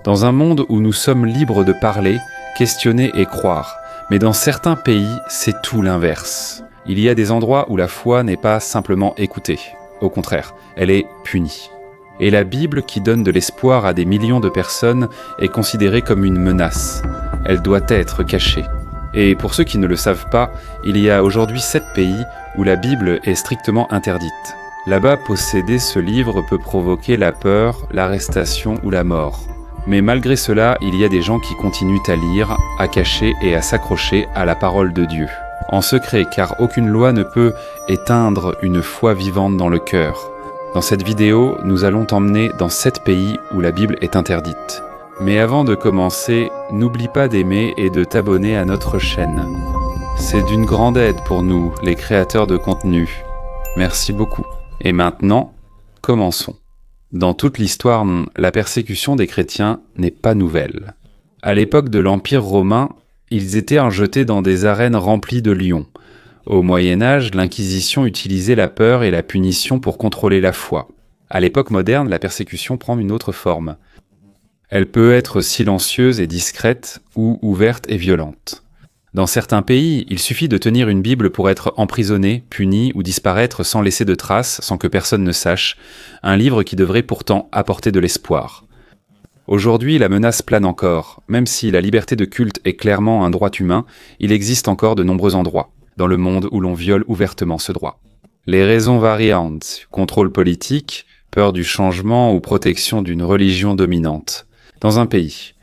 Dans un monde où nous sommes libres de parler, questionner et croire, mais dans certains pays, c'est tout l'inverse. Il y a des endroits où la foi n'est pas simplement écoutée. Au contraire, elle est punie. Et la Bible, qui donne de l'espoir à des millions de personnes, est considérée comme une menace. Elle doit être cachée. Et pour ceux qui ne le savent pas, il y a aujourd'hui 7 pays où la Bible est strictement interdite. Là-bas, posséder ce livre peut provoquer la peur, l'arrestation ou la mort. Mais malgré cela, il y a des gens qui continuent à lire, à cacher et à s'accrocher à la parole de Dieu. En secret, car aucune loi ne peut éteindre une foi vivante dans le cœur. Dans cette vidéo, nous allons t'emmener dans 7 pays où la Bible est interdite. Mais avant de commencer, n'oublie pas d'aimer et de t'abonner à notre chaîne. C'est d'une grande aide pour nous, les créateurs de contenu. Merci beaucoup. Et maintenant, commençons. Dans toute l'histoire, la persécution des chrétiens n'est pas nouvelle. À l'époque de l'Empire romain, ils étaient jetés dans des arènes remplies de lions. Au Moyen-Âge, l'Inquisition utilisait la peur et la punition pour contrôler la foi. À l'époque moderne, la persécution prend une autre forme. Elle peut être silencieuse et discrète ou ouverte et violente. Dans certains pays, il suffit de tenir une Bible pour être emprisonné, puni ou disparaître sans laisser de traces, sans que personne ne sache, un livre qui devrait pourtant apporter de l'espoir. Aujourd'hui, la menace plane encore. Même si la liberté de culte est clairement un droit humain, il existe encore de nombreux endroits dans le monde où l'on viole ouvertement ce droit. Les raisons variantes, contrôle politique, peur du changement ou protection d'une religion dominante, dans un pays.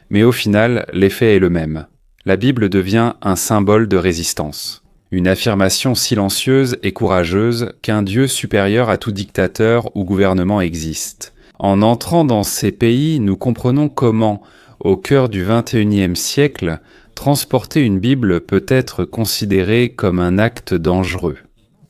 Mais au final, l'effet est le même. La Bible devient un symbole de résistance. Une affirmation silencieuse et courageuse qu'un Dieu supérieur à tout dictateur ou gouvernement existe. En entrant dans ces pays, nous comprenons comment, au cœur du XXIe siècle, transporter une Bible peut être considéré comme un acte dangereux.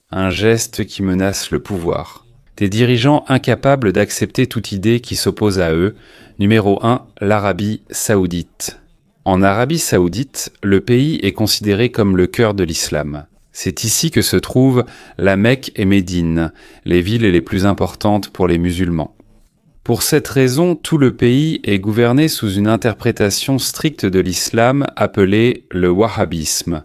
Un geste qui menace le pouvoir. Des dirigeants incapables d'accepter toute idée qui s'oppose à eux. Numéro 1, l'Arabie Saoudite. En Arabie Saoudite, le pays est considéré comme le cœur de l'islam. C'est ici que se trouvent la Mecque et Médine, les villes les plus importantes pour les musulmans. Pour cette raison, tout le pays est gouverné sous une interprétation stricte de l'islam appelée le wahhabisme.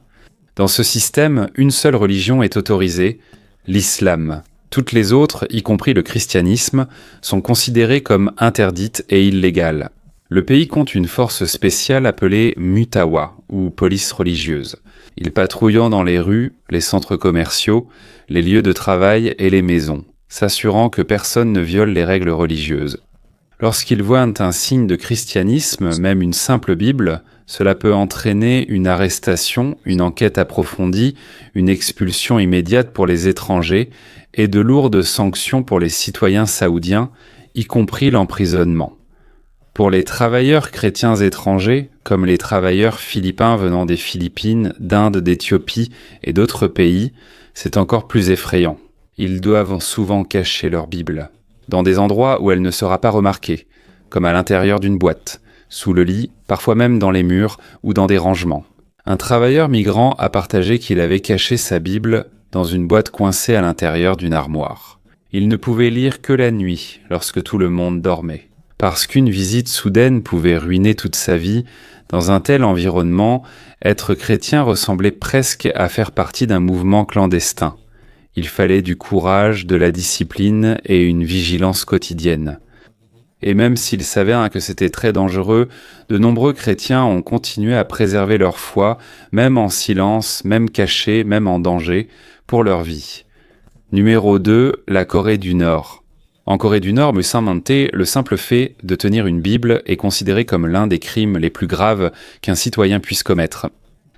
Dans ce système, une seule religion est autorisée, l'islam. Toutes les autres, y compris le christianisme, sont considérées comme interdites et illégales. Le pays compte une force spéciale appelée Mutawa, ou police religieuse. Ils patrouillent dans les rues, les centres commerciaux, les lieux de travail et les maisons, s'assurant que personne ne viole les règles religieuses. Lorsqu'ils voient un signe de christianisme, même une simple Bible, cela peut entraîner une arrestation, une enquête approfondie, une expulsion immédiate pour les étrangers et de lourdes sanctions pour les citoyens saoudiens, y compris l'emprisonnement. Pour les travailleurs chrétiens étrangers, comme les travailleurs philippins venant des Philippines, d'Inde, d'Éthiopie et d'autres pays, c'est encore plus effrayant. Ils doivent souvent cacher leur Bible, dans des endroits où elle ne sera pas remarquée, comme à l'intérieur d'une boîte, sous le lit, parfois même dans les murs ou dans des rangements. Un travailleur migrant a partagé qu'il avait caché sa Bible dans une boîte coincée à l'intérieur d'une armoire. Il ne pouvait lire que la nuit, lorsque tout le monde dormait. Parce qu'une visite soudaine pouvait ruiner toute sa vie, dans un tel environnement, être chrétien ressemblait presque à faire partie d'un mouvement clandestin. Il fallait du courage, de la discipline et une vigilance quotidienne. Et même s'ils savaient que c'était très dangereux, de nombreux chrétiens ont continué à préserver leur foi, même en silence, même cachés, même en danger, pour leur vie. Numéro 2, la Corée du Nord. En Corée du Nord, le simple fait de tenir une Bible est considéré comme l'un des crimes les plus graves qu'un citoyen puisse commettre.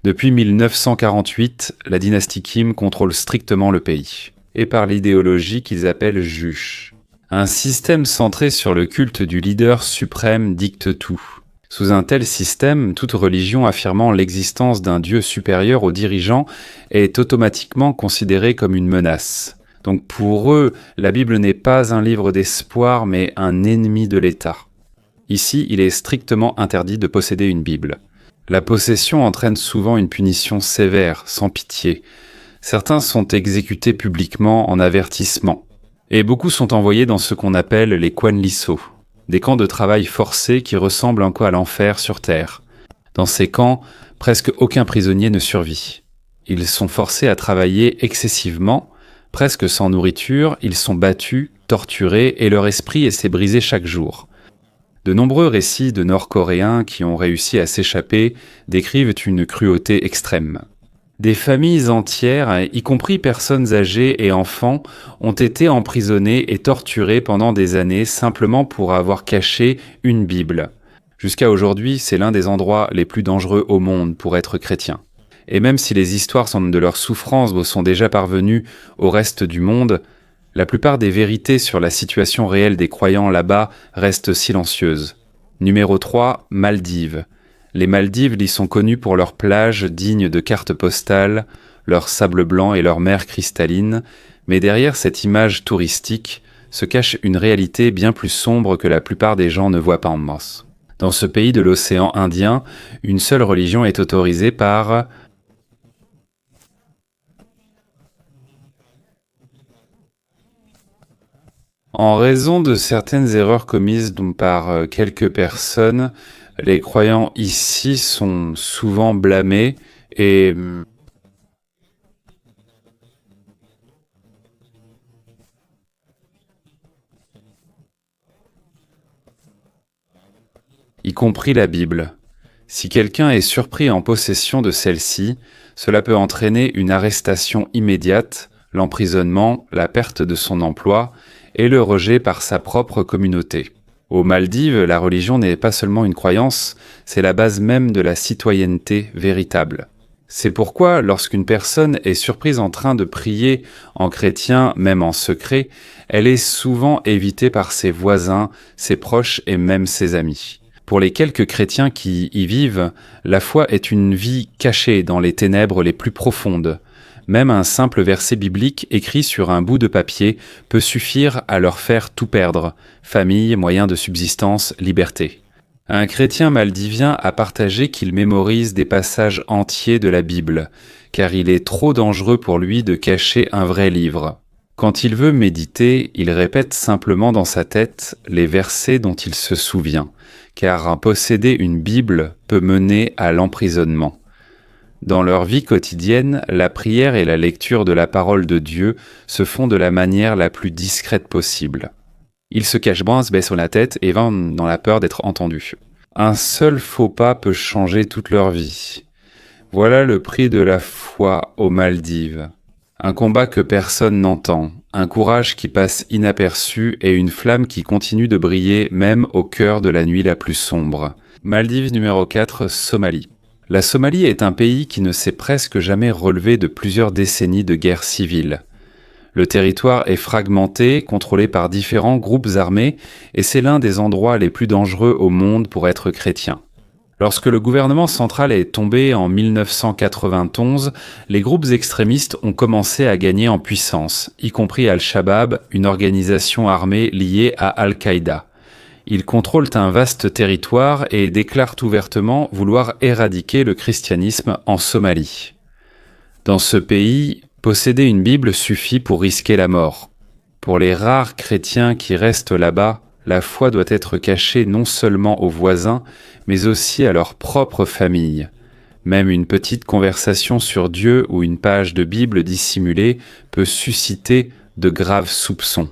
Depuis 1948, la dynastie Kim contrôle strictement le pays, et par l'idéologie qu'ils appellent Juche. Un système centré sur le culte du leader suprême dicte tout. Sous un tel système, toute religion affirmant l'existence d'un Dieu supérieur aux dirigeants est automatiquement considérée comme une menace. Donc pour eux, la Bible n'est pas un livre d'espoir, mais un ennemi de l'État. Ici, il est strictement interdit de posséder une Bible. La possession entraîne souvent une punition sévère, sans pitié. Certains sont exécutés publiquement en avertissement. Et beaucoup sont envoyés dans ce qu'on appelle les Kwan Liso, Des camps de travail forcés qui ressemblent encore à l'enfer sur Terre. Dans ces camps, presque aucun prisonnier ne survit. Ils sont forcés à travailler excessivement, presque sans nourriture, ils sont battus, torturés et leur esprit essaie brisé chaque jour. De nombreux récits de Nord-Coréens qui ont réussi à s'échapper décrivent une cruauté extrême. Des familles entières, y compris personnes âgées et enfants, ont été emprisonnées et torturées pendant des années simplement pour avoir caché une Bible. Jusqu'à aujourd'hui, c'est l'un des endroits les plus dangereux au monde pour être chrétien. Et même si les histoires de leurs souffrances sont déjà parvenues au reste du monde, la plupart des vérités sur la situation réelle des croyants là-bas restent silencieuses. Numéro 3, Maldives. Les Maldives y sont connues pour leurs plages dignes de cartes postales, leurs sables blancs et leurs mers cristallines, mais derrière cette image touristique se cache une réalité bien plus sombre que la plupart des gens ne voient pas en masse. Dans ce pays de l'océan Indien, une seule religion est autorisée par En raison de certaines erreurs commises par quelques personnes, les croyants ici sont souvent blâmés et y compris la Bible. Si quelqu'un est surpris en possession de celle-ci, cela peut entraîner une arrestation immédiate, l'emprisonnement, la perte de son emploi et le rejet par sa propre communauté. Aux Maldives, la religion n'est pas seulement une croyance, c'est la base même de la citoyenneté véritable. C'est pourquoi, lorsqu'une personne est surprise en train de prier en chrétien, même en secret, elle est souvent évitée par ses voisins, ses proches et même ses amis. Pour les quelques chrétiens qui y vivent, la foi est une vie cachée dans les ténèbres les plus profondes. Même un simple verset biblique écrit sur un bout de papier peut suffire à leur faire tout perdre, famille, moyens de subsistance, liberté. Un chrétien maldivien a partagé qu'il mémorise des passages entiers de la Bible, car il est trop dangereux pour lui de cacher un vrai livre. Quand il veut méditer, il répète simplement dans sa tête les versets dont il se souvient, car posséder une Bible peut mener à l'emprisonnement. Dans leur vie quotidienne, la prière et la lecture de la parole de Dieu se font de la manière la plus discrète possible. Ils se cachent bien, se baissent la tête et vont dans la peur d'être entendus. Un seul faux pas peut changer toute leur vie. Voilà le prix de la foi aux Maldives. Un combat que personne n'entend, un courage qui passe inaperçu et une flamme qui continue de briller même au cœur de la nuit la plus sombre. Maldives numéro 4, Somalie. La Somalie est un pays qui ne s'est presque jamais relevé de plusieurs décennies de guerre civile. Le territoire est fragmenté, contrôlé par différents groupes armés, et c'est l'un des endroits les plus dangereux au monde pour être chrétien. Lorsque le gouvernement central est tombé en 1991, les groupes extrémistes ont commencé à gagner en puissance, y compris Al-Shabaab, une organisation armée liée à Al-Qaïda. Ils contrôlent un vaste territoire et déclarent ouvertement vouloir éradiquer le christianisme en Somalie. Dans ce pays, posséder une Bible suffit pour risquer la mort. Pour les rares chrétiens qui restent là-bas, la foi doit être cachée non seulement aux voisins, mais aussi à leur propre famille. Même une petite conversation sur Dieu ou une page de Bible dissimulée peut susciter de graves soupçons.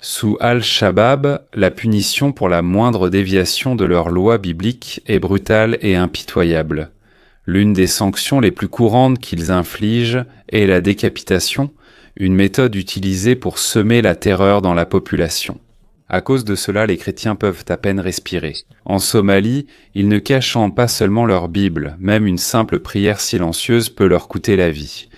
Sous Al-Shabaab, la punition pour la moindre déviation de leur loi biblique est brutale et impitoyable. L'une des sanctions les plus courantes qu'ils infligent est la décapitation, une méthode utilisée pour semer la terreur dans la population. À cause de cela, les chrétiens peuvent à peine respirer. En Somalie, ils ne cachent pas seulement leur Bible, même une simple prière silencieuse peut leur coûter la vie.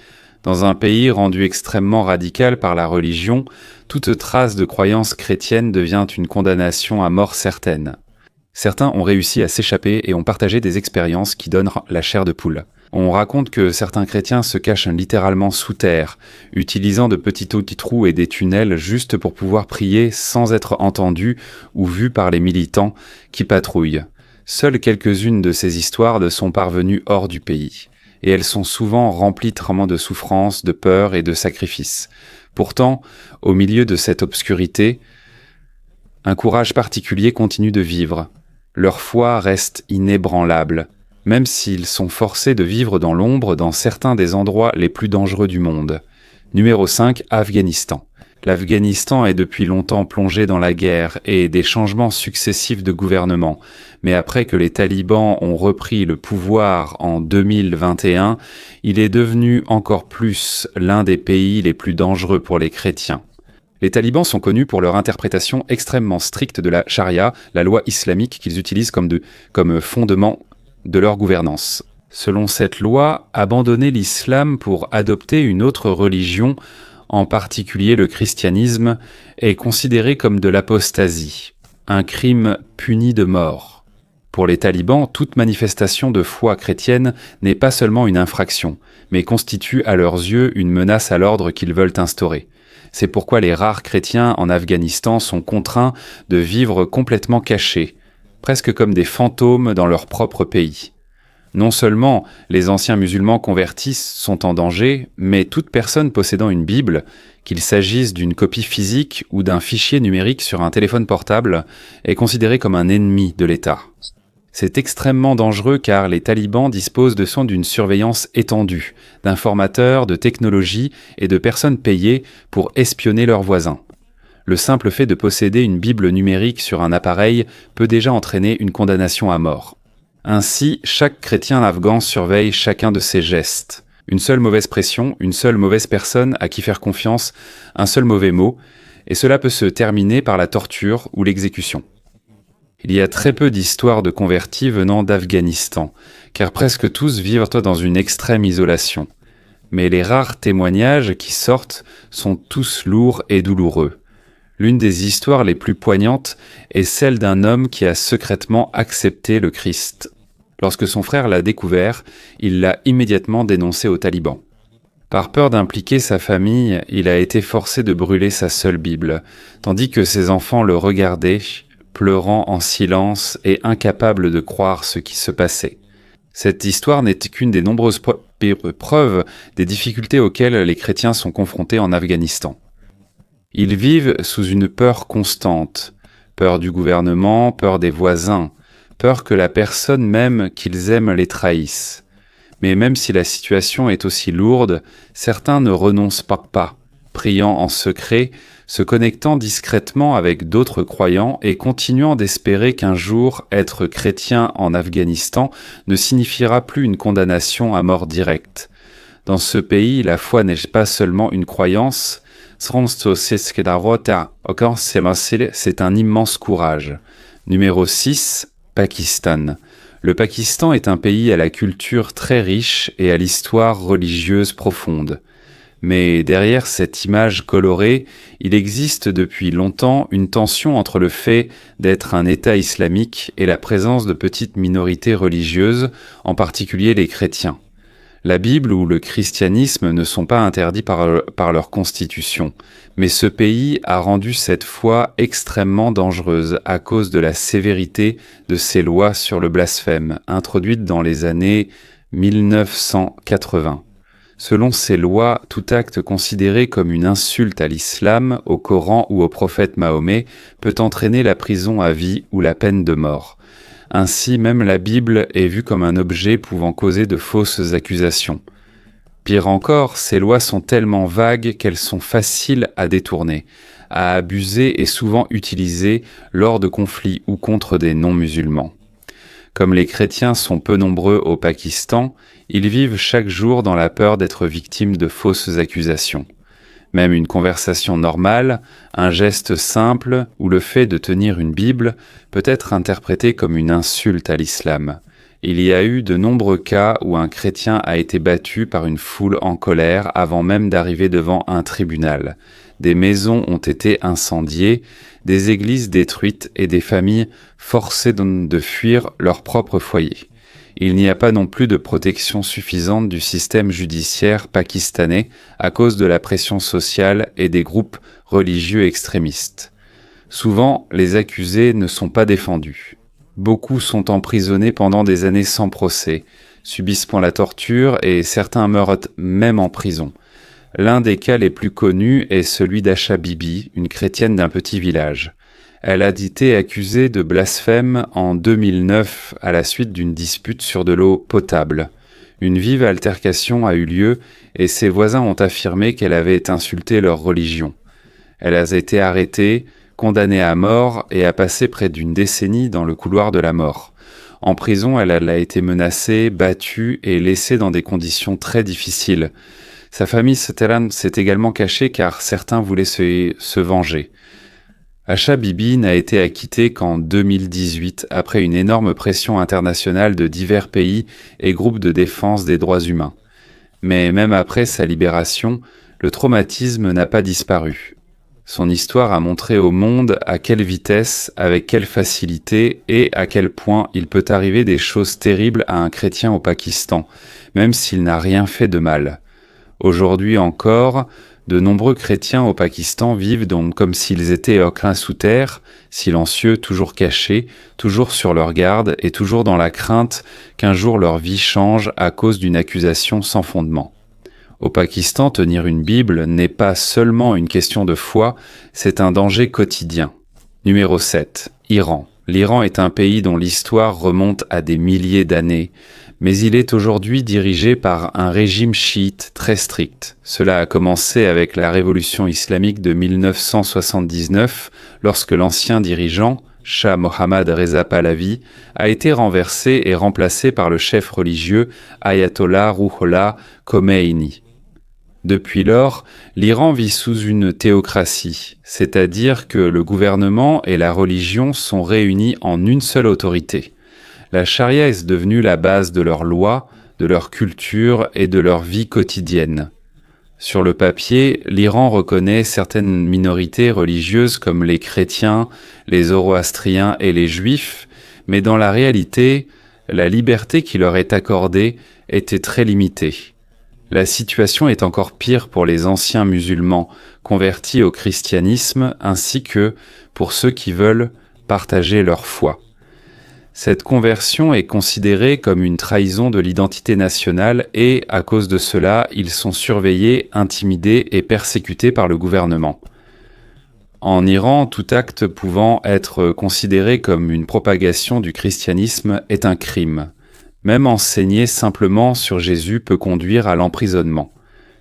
Dans un pays rendu extrêmement radical par la religion, toute trace de croyance chrétienne devient une condamnation à mort certaine. Certains ont réussi à s'échapper et ont partagé des expériences qui donnent la chair de poule. On raconte que certains chrétiens se cachent littéralement sous terre, utilisant de petits trous et des tunnels juste pour pouvoir prier sans être entendus ou vus par les militants qui patrouillent. Seules quelques-unes de ces histoires ne sont parvenues hors du pays, et elles sont souvent remplies de souffrance, de peur et de sacrifices. Pourtant, au milieu de cette obscurité, Un courage particulier continue de vivre. Leur foi reste inébranlable, même s'ils sont forcés de vivre dans l'ombre dans certains des endroits les plus dangereux du monde. Numéro 5, Afghanistan. L'Afghanistan est depuis longtemps plongé dans la guerre et des changements successifs de gouvernement. Mais après que les talibans ont repris le pouvoir en 2021, il est devenu encore plus l'un des pays les plus dangereux pour les chrétiens. Les talibans sont connus pour leur interprétation extrêmement stricte de la charia, la loi islamique qu'ils utilisent comme fondement de leur gouvernance. Selon cette loi, abandonner l'islam pour adopter une autre religion, en particulier le christianisme, est considéré comme de l'apostasie, un crime puni de mort. Pour les talibans, toute manifestation de foi chrétienne n'est pas seulement une infraction, mais constitue à leurs yeux une menace à l'ordre qu'ils veulent instaurer. C'est pourquoi les rares chrétiens en Afghanistan sont contraints de vivre complètement cachés, presque comme des fantômes dans leur propre pays. Non seulement les anciens musulmans convertis sont en danger, mais toute personne possédant une Bible, qu'il s'agisse d'une copie physique ou d'un fichier numérique sur un téléphone portable, est considérée comme un ennemi de l'État. C'est extrêmement dangereux car les talibans disposent d'une surveillance étendue, d'informateurs, de technologies et de personnes payées pour espionner leurs voisins. Le simple fait de posséder une Bible numérique sur un appareil peut déjà entraîner une condamnation à mort. Ainsi, chaque chrétien afghan surveille chacun de ses gestes. Une seule mauvaise pression, une seule mauvaise personne à qui faire confiance, un seul mauvais mot, et cela peut se terminer par la torture ou l'exécution. Il y a très peu d'histoires de convertis venant d'Afghanistan, car presque tous vivent dans une extrême isolation. Mais les rares témoignages qui sortent sont tous lourds et douloureux. L'une des histoires les plus poignantes est celle d'un homme qui a secrètement accepté le Christ. Lorsque son frère l'a découvert, il l'a immédiatement dénoncé aux talibans. Par peur d'impliquer sa famille, il a été forcé de brûler sa seule Bible, tandis que ses enfants le regardaient, pleurant en silence et incapables de croire ce qui se passait. Cette histoire n'est qu'une des nombreuses preuves des difficultés auxquelles les chrétiens sont confrontés en Afghanistan. Ils vivent sous une peur constante, peur du gouvernement, peur des voisins, peur que la personne même qu'ils aiment les trahisse. Mais même si la situation est aussi lourde, certains ne renoncent pas, priant en secret, se connectant discrètement avec d'autres croyants et continuant d'espérer qu'un jour être chrétien en Afghanistan ne signifiera plus une condamnation à mort directe. Dans ce pays, la foi n'est pas seulement une croyance, c'est un immense courage. Numéro 6, Pakistan. Le Pakistan est un pays à la culture très riche et à l'histoire religieuse profonde. Mais derrière cette image colorée, il existe depuis longtemps une tension entre le fait d'être un État islamique et la présence de petites minorités religieuses, en particulier les chrétiens. La Bible ou le christianisme ne sont pas interdits par leur constitution, mais ce pays a rendu cette foi extrêmement dangereuse à cause de la sévérité de ses lois sur le blasphème, introduites dans les années 1980. Selon ces lois, tout acte considéré comme une insulte à l'islam, au Coran ou au prophète Mahomet peut entraîner la prison à vie ou la peine de mort. Ainsi, même la Bible est vue comme un objet pouvant causer de fausses accusations. Pire encore, ces lois sont tellement vagues qu'elles sont faciles à détourner, à abuser et souvent utilisées lors de conflits ou contre des non-musulmans. Comme les chrétiens sont peu nombreux au Pakistan, ils vivent chaque jour dans la peur d'être victimes de fausses accusations. Même une conversation normale, un geste simple ou le fait de tenir une Bible peut être interprété comme une insulte à l'islam. Il y a eu de nombreux cas où un chrétien a été battu par une foule en colère avant même d'arriver devant un tribunal. Des maisons ont été incendiées, des églises détruites et des familles forcées de fuir leur propre foyer. Il n'y a pas non plus de protection suffisante du système judiciaire pakistanais à cause de la pression sociale et des groupes religieux extrémistes. Souvent, les accusés ne sont pas défendus. Beaucoup sont emprisonnés pendant des années sans procès, subissent la torture et certains meurent même en prison. L'un des cas les plus connus est celui d'Asha Bibi, une chrétienne d'un petit village. Elle a été accusée de blasphème en 2009 à la suite d'une dispute sur de l'eau potable. Une vive altercation a eu lieu et ses voisins ont affirmé qu'elle avait insulté leur religion. Elle a été arrêtée, condamnée à mort et a passé près d'une décennie dans le couloir de la mort. En prison, elle a été menacée, battue et laissée dans des conditions très difficiles. Sa famille s'est également cachée car certains voulaient se venger. Asha Bibi n'a été acquittée qu'en 2018 après une énorme pression internationale de divers pays et groupes de défense des droits humains. Mais même après sa libération, le traumatisme n'a pas disparu. Son histoire a montré au monde à quelle vitesse, avec quelle facilité et à quel point il peut arriver des choses terribles à un chrétien au Pakistan, même s'il n'a rien fait de mal. Aujourd'hui encore, de nombreux chrétiens au Pakistan vivent donc comme s'ils étaient occultés sous terre, silencieux, toujours cachés, toujours sur leur garde et toujours dans la crainte qu'un jour leur vie change à cause d'une accusation sans fondement. Au Pakistan, tenir une Bible n'est pas seulement une question de foi, c'est un danger quotidien. Numéro 7. Iran. L'Iran est un pays dont l'histoire remonte à des milliers d'années, mais il est aujourd'hui dirigé par un régime chiite très strict. Cela a commencé avec la révolution islamique de 1979, lorsque l'ancien dirigeant, Shah Mohammad Reza Pahlavi, a été renversé et remplacé par le chef religieux Ayatollah Ruhollah Khomeini. Depuis lors, l'Iran vit sous une théocratie, c'est-à-dire que le gouvernement et la religion sont réunis en une seule autorité. La charia est devenue la base de leurs lois, de leur culture et de leur vie quotidienne. Sur le papier, l'Iran reconnaît certaines minorités religieuses comme les chrétiens, les zoroastriens et les juifs, mais dans la réalité, la liberté qui leur est accordée était très limitée. La situation est encore pire pour les anciens musulmans convertis au christianisme ainsi que pour ceux qui veulent partager leur foi. Cette conversion est considérée comme une trahison de l'identité nationale et, à cause de cela, ils sont surveillés, intimidés et persécutés par le gouvernement. En Iran, tout acte pouvant être considéré comme une propagation du christianisme est un crime. Même enseigner simplement sur Jésus peut conduire à l'emprisonnement.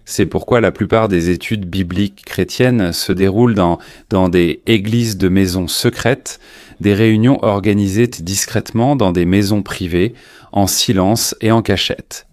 C'est pourquoi la plupart des études bibliques chrétiennes se déroulent dans des églises de maisons secrètes, des réunions organisées discrètement dans des maisons privées, en silence et en cachette.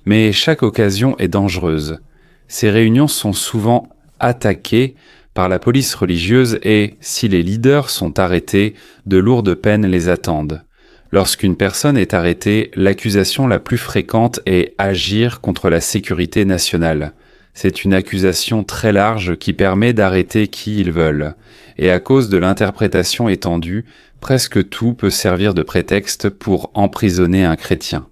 Mais chaque occasion est dangereuse. Ces réunions sont souvent attaquées par la police religieuse et, si les leaders sont arrêtés, de lourdes peines les attendent. Lorsqu'une personne est arrêtée, l'accusation la plus fréquente est agir contre la sécurité nationale. C'est une accusation très large qui permet d'arrêter qui ils veulent. Et à cause de l'interprétation étendue, presque tout peut servir de prétexte pour emprisonner un chrétien.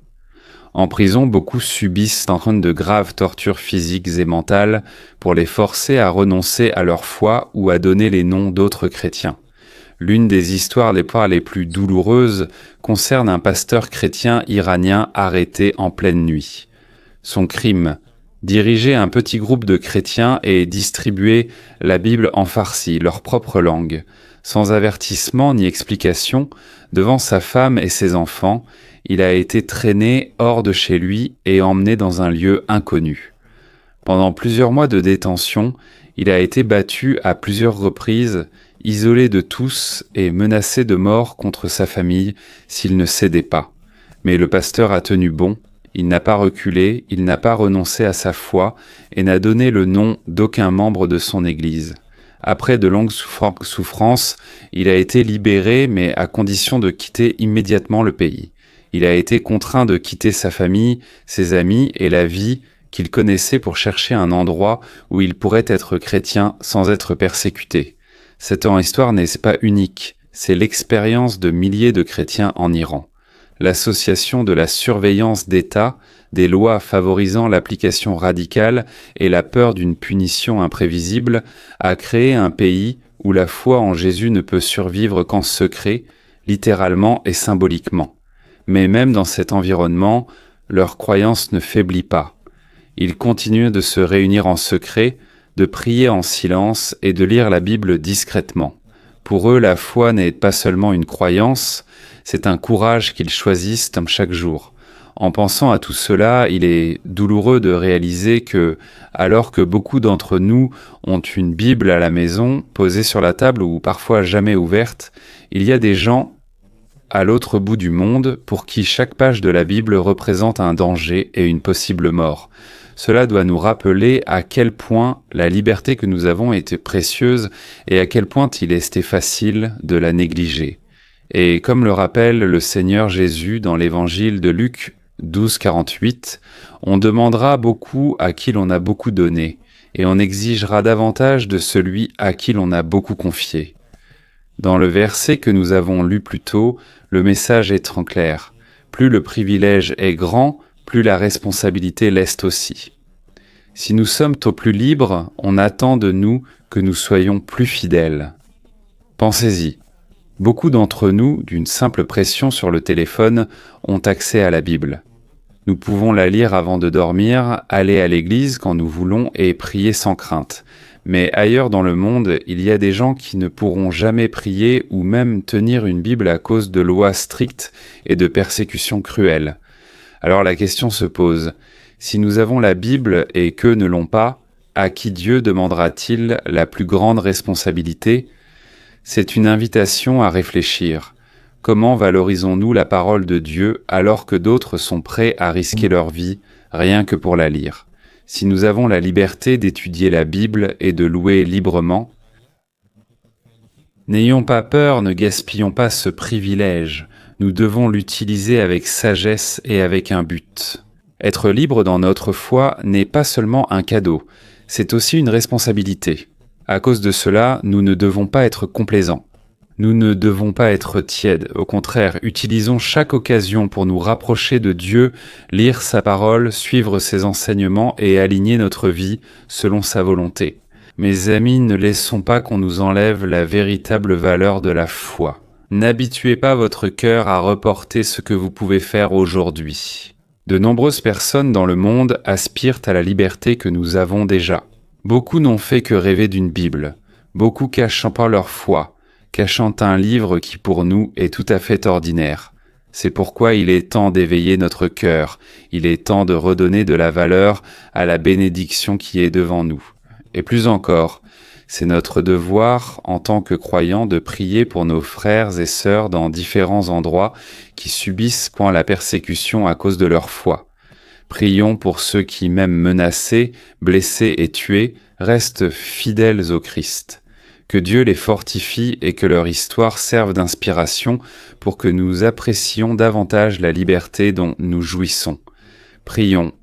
En prison, beaucoup subissent de graves tortures physiques et mentales pour les forcer à renoncer à leur foi ou à donner les noms d'autres chrétiens. L'une des histoires les plus douloureuses concerne un pasteur chrétien iranien arrêté en pleine nuit. Son crime, diriger un petit groupe de chrétiens et distribuer la Bible en farsi, leur propre langue, sans avertissement ni explication, devant sa femme et ses enfants, il a été traîné hors de chez lui et emmené dans un lieu inconnu. Pendant plusieurs mois de détention, il a été battu à plusieurs reprises, isolé de tous et menacé de mort contre sa famille s'il ne cédait pas. Mais le pasteur a tenu bon, il n'a pas reculé, il n'a pas renoncé à sa foi et n'a donné le nom d'aucun membre de son église. Après de longues souffrances, il a été libéré mais à condition de quitter immédiatement le pays. Il a été contraint de quitter sa famille, ses amis et la vie qu'il connaissait pour chercher un endroit où il pourrait être chrétien sans être persécuté. Cette histoire n'est pas unique, c'est l'expérience de milliers de chrétiens en Iran. L'association de la surveillance d'État, des lois favorisant l'application radicale et la peur d'une punition imprévisible a créé un pays où la foi en Jésus ne peut survivre qu'en secret, littéralement et symboliquement. Mais même dans cet environnement, leur croyance ne faiblit pas. Ils continuent de se réunir en secret, de prier en silence et de lire la Bible discrètement. Pour eux, la foi n'est pas seulement une croyance, c'est un courage qu'ils choisissent comme chaque jour. En pensant à tout cela, il est douloureux de réaliser que, alors que beaucoup d'entre nous ont une Bible à la maison, posée sur la table ou parfois jamais ouverte, il y a des gens à l'autre bout du monde pour qui chaque page de la Bible représente un danger et une possible mort. Cela doit nous rappeler à quel point la liberté que nous avons était précieuse et à quel point il était facile de la négliger. Et comme le rappelle le Seigneur Jésus dans l'évangile de Luc 12:48, on demandera beaucoup à qui l'on a beaucoup donné, et on exigera davantage de celui à qui l'on a beaucoup confié. Dans le verset que nous avons lu plus tôt, le message est très clair. Plus le privilège est grand, plus la responsabilité l'est aussi. Si nous sommes au plus libres, on attend de nous que nous soyons plus fidèles. Pensez-y. Beaucoup d'entre nous, d'une simple pression sur le téléphone, ont accès à la Bible. Nous pouvons la lire avant de dormir, aller à l'église quand nous voulons et prier sans crainte. Mais ailleurs dans le monde, il y a des gens qui ne pourront jamais prier ou même tenir une Bible à cause de lois strictes et de persécutions cruelles. Alors la question se pose, si nous avons la Bible et qu'eux ne l'ont pas, à qui Dieu demandera-t-il la plus grande responsabilité ? C'est une invitation à réfléchir. Comment valorisons-nous la parole de Dieu alors que d'autres sont prêts à risquer leur vie rien que pour la lire ? Si nous avons la liberté d'étudier la Bible et de louer librement, n'ayons pas peur, ne gaspillons pas ce privilège. Nous devons l'utiliser avec sagesse et avec un but. Être libre dans notre foi n'est pas seulement un cadeau, c'est aussi une responsabilité. À cause de cela, nous ne devons pas être complaisants. Nous ne devons pas être tièdes. Au contraire, utilisons chaque occasion pour nous rapprocher de Dieu, lire sa parole, suivre ses enseignements et aligner notre vie selon sa volonté. Mes amis, ne laissons pas qu'on nous enlève la véritable valeur de la foi. N'habituez pas votre cœur à reporter ce que vous pouvez faire aujourd'hui. De nombreuses personnes dans le monde aspirent à la liberté que nous avons déjà. Beaucoup n'ont fait que rêver d'une Bible. Beaucoup cachent pas leur foi, cachant un livre qui pour nous est tout à fait ordinaire. C'est pourquoi il est temps d'éveiller notre cœur, il est temps de redonner de la valeur à la bénédiction qui est devant nous. Et plus encore, c'est notre devoir en tant que croyants de prier pour nos frères et sœurs dans différents endroits qui subissent la persécution à cause de leur foi. Prions pour ceux qui, même menacés, blessés et tués, restent fidèles au Christ. Que Dieu les fortifie et que leur histoire serve d'inspiration pour que nous apprécions davantage la liberté dont nous jouissons. Prions,